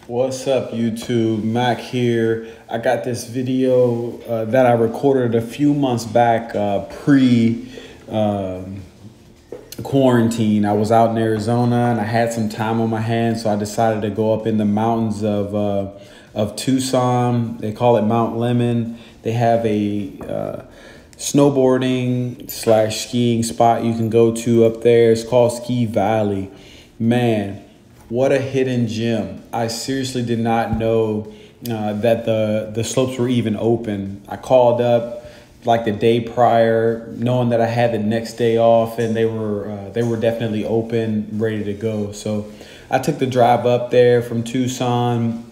What's up, YouTube? Mac here. I got this video that I recorded a few months back, pre quarantine. I was out in Arizona and I had some time on my hands, so I decided to go up in the mountains of Tucson. They call it Mt Lemmon. They have a snowboarding slash skiing spot you can go to up there. It's called Ski Valley. Man, what a hidden gem. I seriously did not know that the slopes were even open. I called up like the day prior, knowing that I had the next day off, and they were definitely open, ready to go. So I took the drive up there from Tucson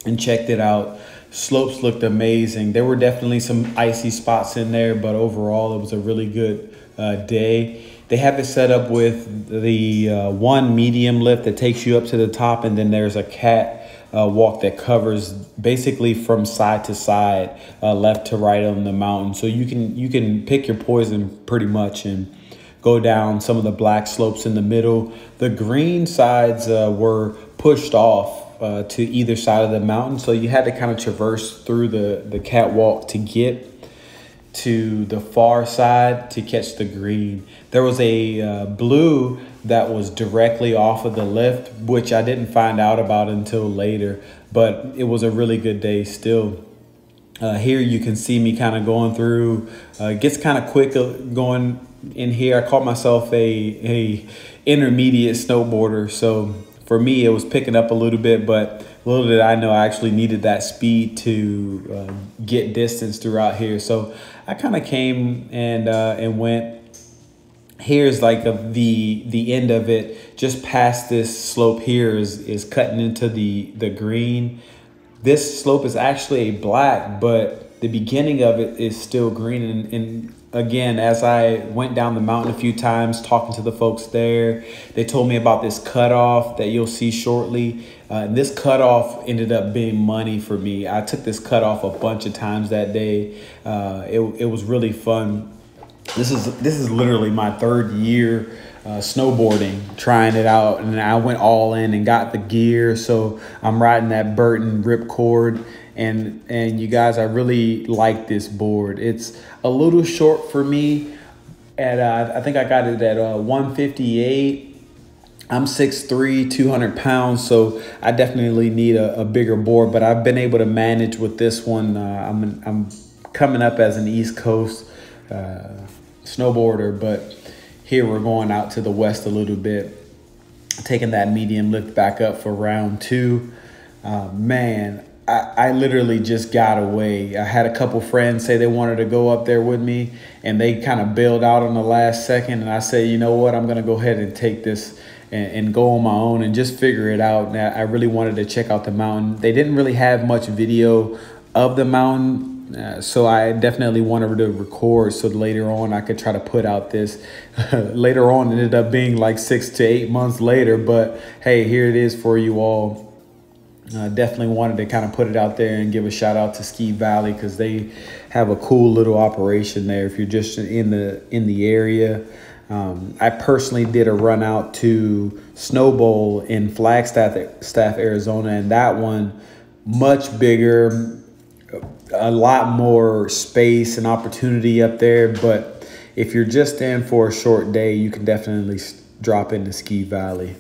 and checked it out. Slopes looked amazing. There were definitely some icy spots in there, but overall it was a really good day. They have it set up with the one medium lift that takes you up to the top, and then there's a cat walk that covers basically from side to side, left to right on the mountain. So you can pick your poison pretty much and go down some of the black slopes in the middle. The green sides were pushed off to either side of the mountain, so you had to kind of traverse through the catwalk to get to the far side to catch the green. There was a blue that was directly off of the lift, which I didn't find out about until later, but it was a really good day still. Here you can see me kind of going through, gets kind of quick going in here. I call myself a intermediate snowboarder, so for me it was picking up a little bit, but little did I know I actually needed that speed to get distance throughout here. So I kind of came and went. Here's like the end of it. Just past this slope here is cutting into the green. This slope is actually a black, but the beginning of it is still green. And again, as I went down the mountain a few times talking to the folks there, they told me about this cutoff that you'll see shortly. And this cutoff ended up being money for me. I took this cutoff a bunch of times that day. It was really fun. This is literally my third year snowboarding, trying it out, and I went all in and got the gear. So I'm riding that Burton ripcord, and you guys, I really like this board. It's a little short for me. At I think I got it at 158. I'm 6'3", 200 pounds, so I definitely need a bigger board, but I've been able to manage with this one. I'm coming up as an East Coast snowboarder, but here we're going out to the west a little bit, taking that medium lift back up for round two. Man, I literally just got away. I had a couple friends say they wanted to go up there with me, and they kind of bailed out on the last second, and I said, you know what, I'm gonna go ahead and take this and go on my own and just figure it out. Now, I really wanted to check out the mountain. They didn't really have much video of the mountain, so I definitely wanted to record so later on I could try to put out this. Later on, it ended up being like 6 to 8 months later, but hey, here it is for you all. Definitely wanted to kind of put it out there and give a shout out to Ski Valley, because they have a cool little operation there if you're just in the area. I personally did a run out to Snow Bowl in Flagstaff, Arizona, and that one much bigger, a lot more space and opportunity up there. But if you're just in for a short day, you can definitely drop into Ski Valley.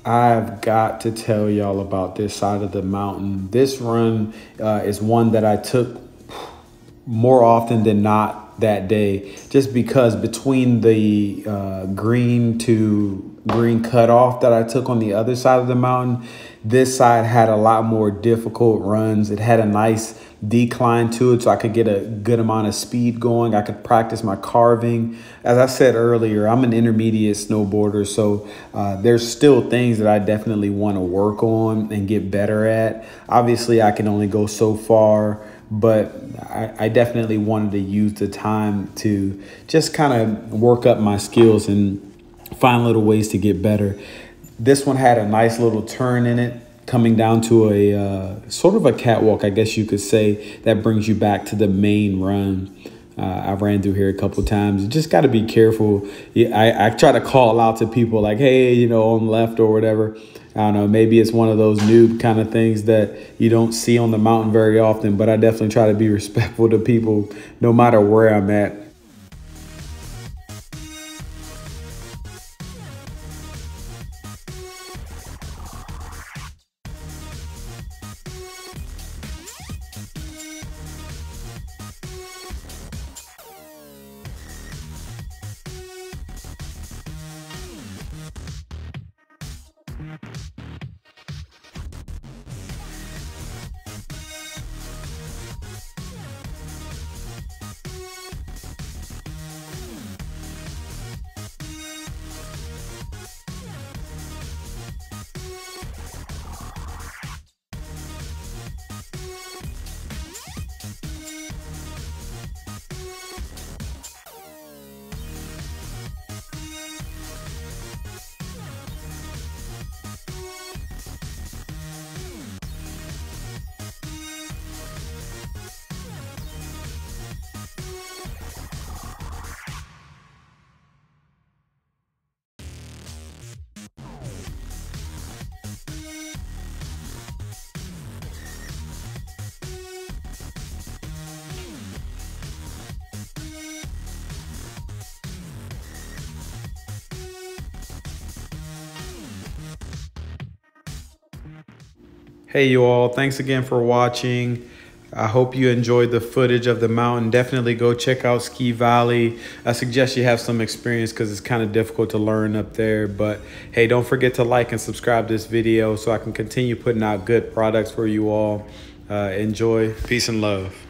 I've got to tell y'all about this side of the mountain. This run is one that I took more often than not that day, just because between the green to green cutoff that I took on the other side of the mountain, this side had a lot more difficult runs. It had a nice decline to it, so I could get a good amount of speed going. I could practice my carving. As I said earlier, I'm an intermediate snowboarder, so there's still things that I definitely want to work on and get better at. Obviously, I can only go so far, but I definitely wanted to use the time to just kind of work up my skills and find little ways to get better. This one had a nice little turn in it, coming down to a sort of a catwalk, I guess you could say, that brings you back to the main run. I ran through here a couple times. You just got to be careful. I try to call out to people like, hey, you know, on the left or whatever. I don't know, maybe it's one of those noob kind of things that you don't see on the mountain very often, but I definitely try to be respectful to people no matter where I'm at. Hey, you all, thanks again for watching. I hope you enjoyed the footage of the mountain. Definitely go check out Ski Valley. I suggest you have some experience because it's kind of difficult to learn up there. But hey, don't forget to like and subscribe to this video so I can continue putting out good products for you all. Enjoy. Peace and love.